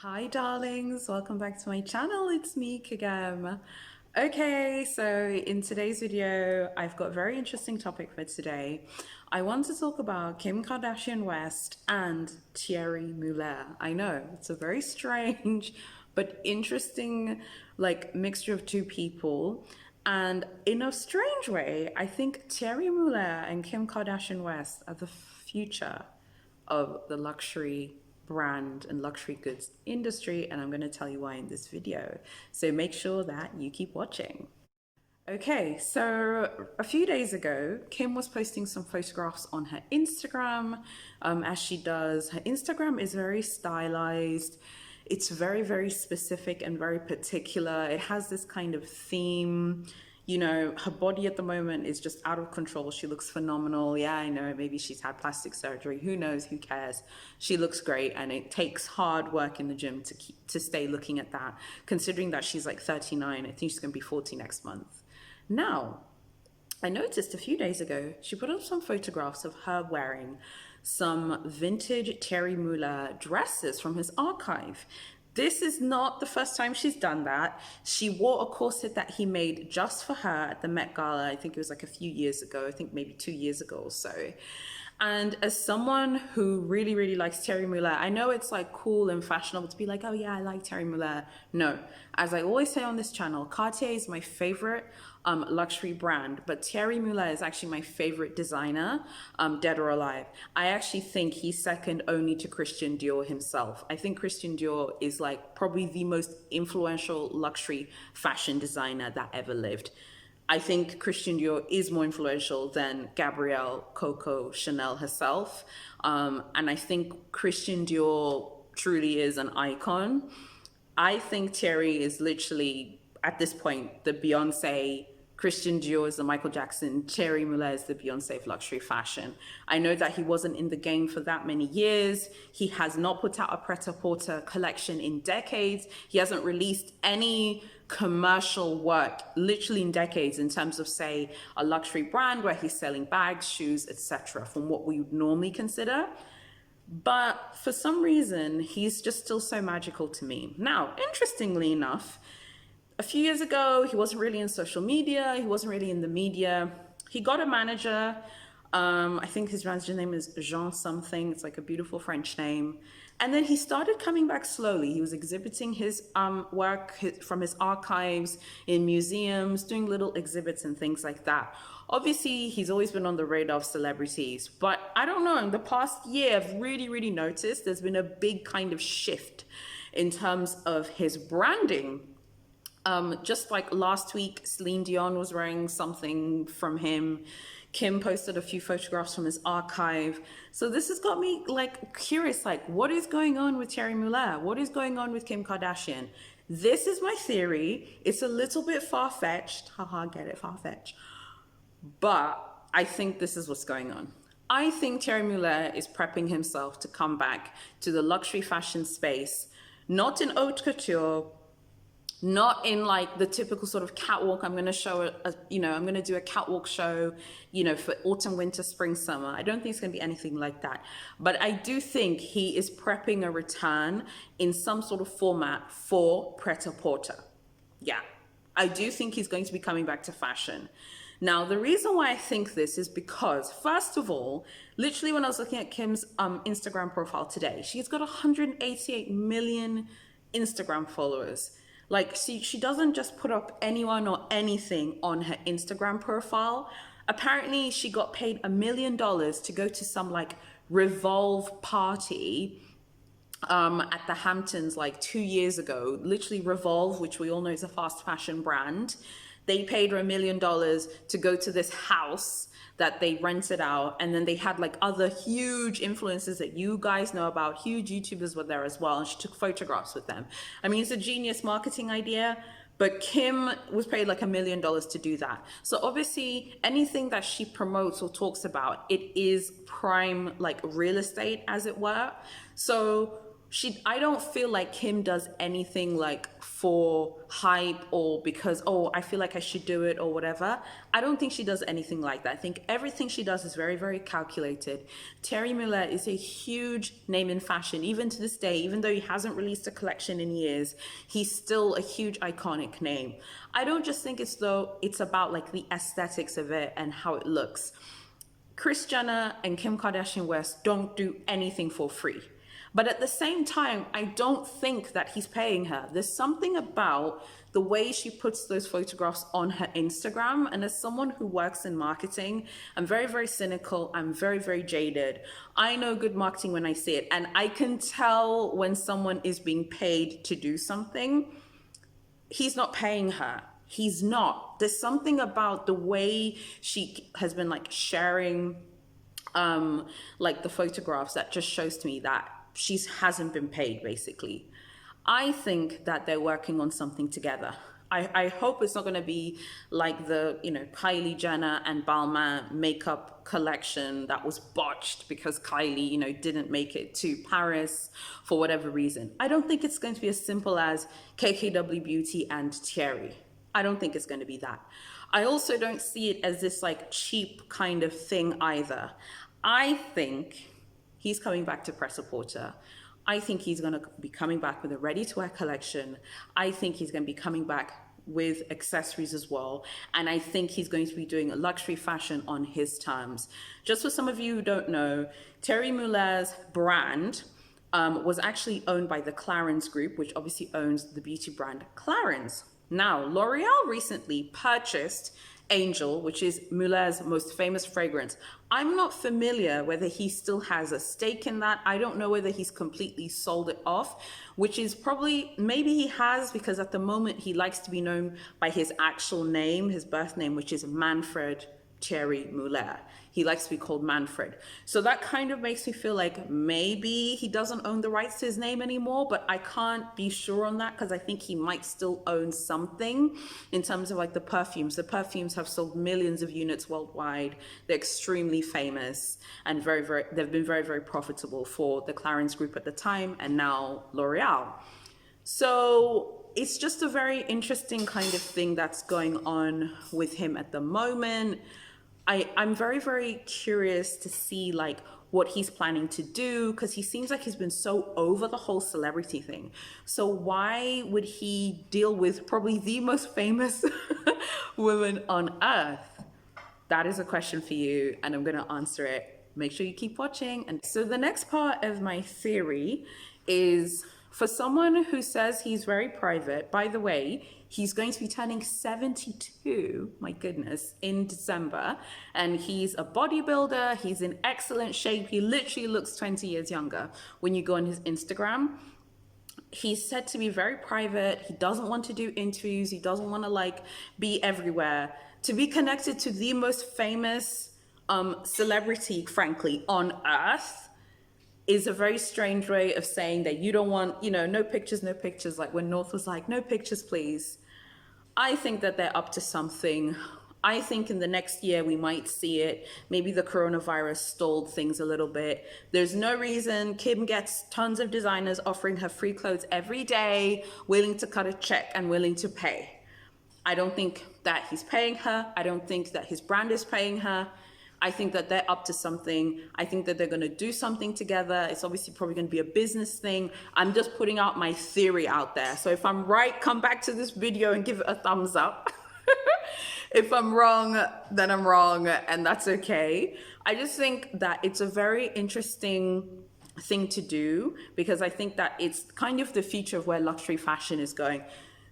Hi darlings, welcome back to my channel. It's me, Kagam. Okay, so in today's video, I've got a very interesting topic for today. I want to talk about Kim Kardashian West and Thierry Mugler. I know, it's a very strange but interesting mixture of two people. And in a strange way, I think Thierry Mugler and Kim Kardashian West are the future of the luxury brand and luxury goods industry, and I'm going to tell you why in this video. So make sure that you keep watching. Okay, so a few days ago, Kim was posting some photographs on her Instagram, as she does. Her Instagram is very stylized. It's very, very specific and very particular. It has this kind of theme. You know, her body at the moment is just out of control. She looks phenomenal. Yeah, I know, maybe she's had plastic surgery. Who knows? Who cares? She looks great, and it takes hard work in the gym to stay looking at that, considering that she's like 39. I think she's going to be 40 next month. Now, I noticed a few days ago, she put up some photographs of her wearing some vintage Thierry Mugler dresses from his archive. This is not the first time she's done that. She wore a corset that he made just for her at the Met Gala. I think it was like a few years ago. I think maybe 2 years ago or so. And as someone who really, really likes Thierry Mugler, I know it's like cool and fashionable to be like, oh yeah, I like Thierry Mugler. No, as I always say on this channel, Cartier is my favorite luxury brand, but Thierry Mugler is actually my favorite designer, dead or alive. I actually think he's second only to Christian Dior himself. I think Christian Dior is like probably the most influential luxury fashion designer that ever lived. I think Christian Dior is more influential than Gabrielle, Coco, Chanel herself. And I think Christian Dior truly is an icon. I think Thierry is literally, at this point, the Beyonce. Christian Dior is the Michael Jackson. Thierry Mugler is the Beyonce of luxury fashion. I know that he wasn't in the game for that many years. He has not put out a pret-a-porter collection in decades. He hasn't released any commercial work literally in decades in terms of, say, a luxury brand where he's selling bags, shoes, etc., from what we would normally consider. But for some reason, he's just still so magical to me. Now, interestingly enough, a few years ago, he wasn't really in social media. He wasn't really in the media. He got a manager. I think his manager name is Jean something. It's like a beautiful French name. And then he started coming back slowly. He was exhibiting his work from his archives in museums, doing little exhibits and things like that. Obviously, he's always been on the radar of celebrities. But I don't know, in the past year, I've really, really noticed there's been a big kind of shift in terms of his branding. Just like last week, Celine Dion was wearing something from him. Kim posted a few photographs from his archive. So this has got me like curious, like what is going on with Thierry Mugler? What is going on with Kim Kardashian? This is my theory. It's a little bit far-fetched. Haha, get it, far-fetched. But I think this is what's going on. I think Thierry Mugler is prepping himself to come back to the luxury fashion space, not in haute couture, not in like the typical sort of catwalk. I'm going to show I'm going to do a catwalk show, for autumn, winter, spring, summer. I don't think it's going to be anything like that. But I do think he is prepping a return in some sort of format for pret-a-porter. Yeah, I do think he's going to be coming back to fashion. Now, the reason why I think this is because, first of all, literally when I was looking at Kim's Instagram profile today, she's got 188 million Instagram followers. Like, she doesn't just put up anyone or anything on her Instagram profile. Apparently, she got paid $1 million to go to some like Revolve party at the Hamptons like 2 years ago. Literally Revolve, which we all know is a fast fashion brand. They paid her $1 million to go to this house that they rented out, and then they had like other huge influencers that you guys know about. Huge YouTubers were there as well, and she took photographs with them. I mean, it's a genius marketing idea, but Kim was paid like $1 million to do that. So obviously anything that she promotes or talks about, it is prime like real estate, as it were. So I don't feel like Kim does anything like for hype or because, oh, I feel like I should do it or whatever. I don't think she does anything like that. I think everything she does is very, very calculated. Thierry Mugler is a huge name in fashion, even to this day. Even though he hasn't released a collection in years, he's still a huge iconic name. I don't just think it's about like the aesthetics of it and how it looks. Kris Jenner and Kim Kardashian West don't do anything for free. But at the same time, I don't think that he's paying her. There's something about the way she puts those photographs on her Instagram. And as someone who works in marketing, I'm very, very cynical. I'm very, very jaded. I know good marketing when I see it. And I can tell when someone is being paid to do something. He's not paying her. He's not. There's something about the way she has been like sharing like the photographs that just shows to me that she hasn't been paid, basically. I think that they're working on something together. I hope it's not going to be like the, Kylie Jenner and Balmain makeup collection that was botched because Kylie, didn't make it to Paris for whatever reason. I don't think it's going to be as simple as KKW Beauty and Thierry. I don't think it's going to be that. I also don't see it as this like cheap kind of thing either. I think he's coming back to Prêt-à-Porter. I think he's going to be coming back with a ready-to-wear collection. I think he's going to be coming back with accessories as well. And I think he's going to be doing luxury fashion on his terms. Just for some of you who don't know, Thierry Mugler's brand was actually owned by the Clarins Group, which obviously owns the beauty brand Clarins. Now, L'Oreal recently purchased Angel, which is Mugler's most famous fragrance. I'm not familiar whether he still has a stake in that. I don't know whether he's completely sold it off, which is probably, maybe he has, because at the moment he likes to be known by his actual name, his birth name, which is Manfred Thierry Mugler. He likes to be called Manfred. So that kind of makes me feel like maybe he doesn't own the rights to his name anymore, but I can't be sure on that because I think he might still own something in terms of like the perfumes. The perfumes have sold millions of units worldwide. They're extremely famous and they've been very, very profitable for the Clarins Group at the time and now L'Oreal. So it's just a very interesting kind of thing that's going on with him at the moment. I'm very, very curious to see like what he's planning to do because he seems like he's been so over the whole celebrity thing. So why would he deal with probably the most famous woman on earth? That is a question for you and I'm going to answer it. Make sure you keep watching. And so the next part of my theory is for someone who says he's very private. By the way, he's going to be turning 72, my goodness, in December. And he's a bodybuilder. He's in excellent shape. He literally looks 20 years younger when you go on his Instagram. He's said to be very private. He doesn't want to do interviews. He doesn't want to like be everywhere. To be connected to the most famous celebrity, frankly, on earth is a very strange way of saying that you don't want, no pictures, like when North was like, no pictures, please. I think that they're up to something. I think in the next year we might see it. Maybe the coronavirus stalled things a little bit. There's no reason. Kim gets tons of designers offering her free clothes every day, willing to cut a check and willing to pay. I don't think that he's paying her. I don't think that his brand is paying her. I think that they're up to something. I think that they're going to do something together. It's obviously probably going to be a business thing. I'm just putting out my theory out there. So if I'm right, come back to this video and give it a thumbs up. If I'm wrong, then I'm wrong, and that's okay. I just think that it's a very interesting thing to do because I think that it's kind of the future of where luxury fashion is going.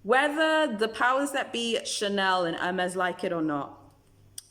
Whether the powers that be, Chanel and Hermes, like it or not,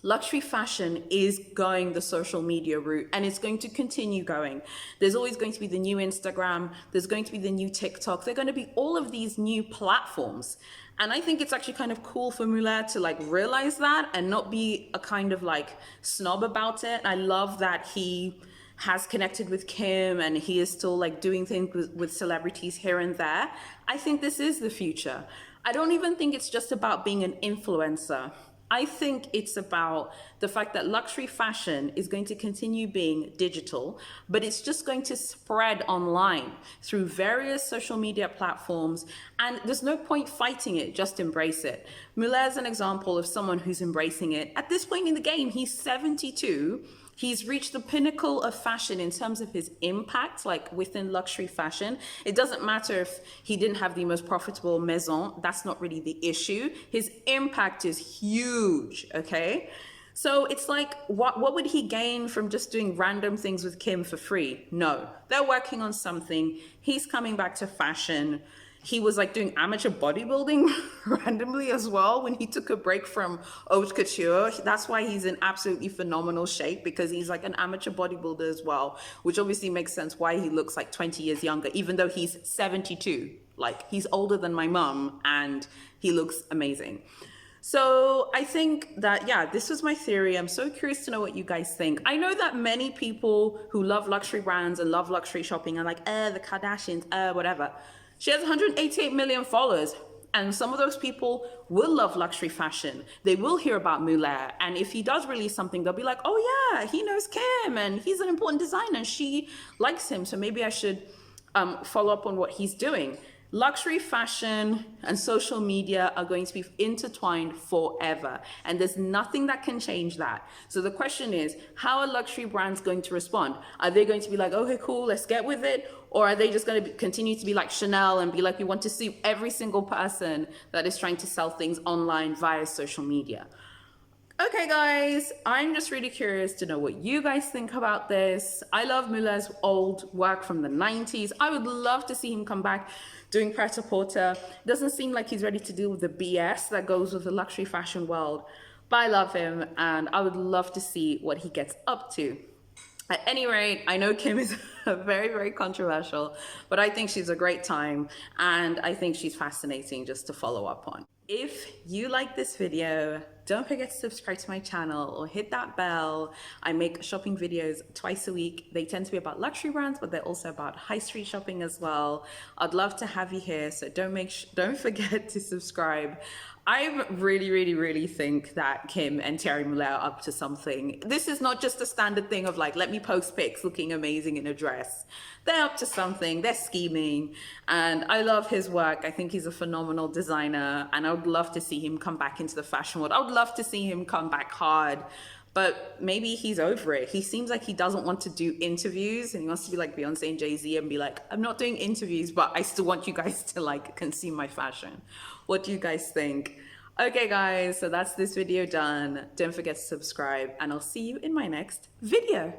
luxury fashion is going the social media route and it's going to continue going. There's always going to be the new Instagram. There's going to be the new TikTok. They're going to be all of these new platforms. And I think it's actually kind of cool for Mugler to like realize that and not be a kind of like snob about it. I love that he has connected with Kim and he is still like doing things with celebrities here and there. I think this is the future. I don't even think it's just about being an influencer. I think it's about the fact that luxury fashion is going to continue being digital, but it's just going to spread online through various social media platforms. And there's no point fighting it, just embrace it. Mugler is an example of someone who's embracing it. At this point in the game, he's 72. He's reached the pinnacle of fashion in terms of his impact, like within luxury fashion. It doesn't matter if he didn't have the most profitable maison. That's not really the issue. His impact is huge, okay? So it's like, what would he gain from just doing random things with Kim for free? No, they're working on something. He's coming back to fashion. He was like doing amateur bodybuilding randomly as well when he took a break from haute couture. That's why he's in absolutely phenomenal shape, because he's like an amateur bodybuilder as well, which obviously makes sense why he looks like 20 years younger, even though he's 72. Like, he's older than my mum and he looks amazing. So I think that, yeah, this was my theory. I'm so curious to know what you guys think. I know that many people who love luxury brands and love luxury shopping are like, the Kardashians, whatever. She has 188 million followers, and some of those people will love luxury fashion. They will hear about Mugler, and if he does release something, they'll be like, oh yeah, he knows Kim, and he's an important designer, and she likes him, so maybe I should follow up on what he's doing. Luxury fashion and social media are going to be intertwined forever, and there's nothing that can change that. So the question is, how are luxury brands going to respond? Are they going to be like, okay, cool, let's get with it? Or are they just going to continue to be like Chanel and be like, we want to see every single person that is trying to sell things online via social media? Okay, guys, I'm just really curious to know what you guys think about this. I love Mugler's old work from the 90s. I would love to see him come back doing Pret-a-Porter. Doesn't seem like he's ready to deal with the BS that goes with the luxury fashion world, but I love him and I would love to see what he gets up to. At any rate, I know Kim is very, very controversial, but I think she's a great time and I think she's fascinating just to follow up on. If you like this video, don't forget to subscribe to my channel or hit that bell. I make shopping videos twice a week. They tend to be about luxury brands, but they're also about high street shopping as well. I'd love to have you here, so don't forget to subscribe. I really think that Kim and Thierry Mugler are up to something. This is not just a standard thing of like, let me post pics looking amazing in a dress. They're up to something, they're scheming, and I love his work. I think he's a phenomenal designer, and I would love to see him come back into the fashion world. I would love to see him come back hard, but maybe he's over it. He seems like he doesn't want to do interviews, and he wants to be like Beyonce and Jay-Z and be like, I'm not doing interviews, but I still want you guys to like consume my fashion. What do you guys think? Okay guys, so that's this video done. Don't forget to subscribe, and I'll see you in my next video.